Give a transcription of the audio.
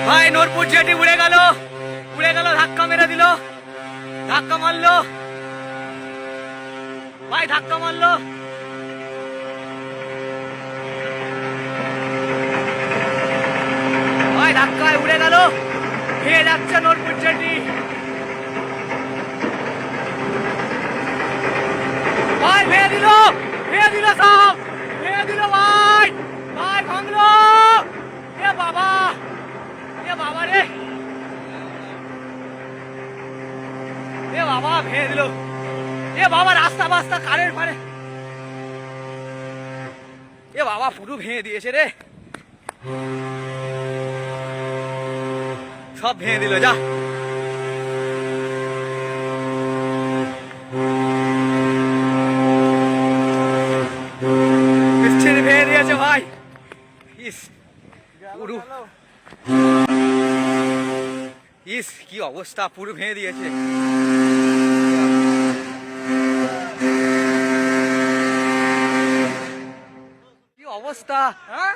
ভাই নূরপুর জেটি উড়ে গেল, ধাক্কা মেরে দিল, ধাক্কা মারলো ভাই, ধাক্কা মারলো ভাই, ধাক্কায় উড়ে গেল, ভেঙে যাচ্ছে নূরপুর জেটি ভাই, ভেঙে দিল সব, ভেঙে দিল ভাই, ভাঙলো, এ বাবা রে, এ বাবা ভেঙে দিল, এ বাবা রাস্তা বাস্তা কারের পারে, এ বাবা পুরো ভেঙে দিয়েছে রে, সব ভেঙে দিল, যা ভেঙে দিয়েছে ভাই, কি অবস্থা, পুরো ভেঙে দিয়েছে। কি অবস্থা, হ্যাঁ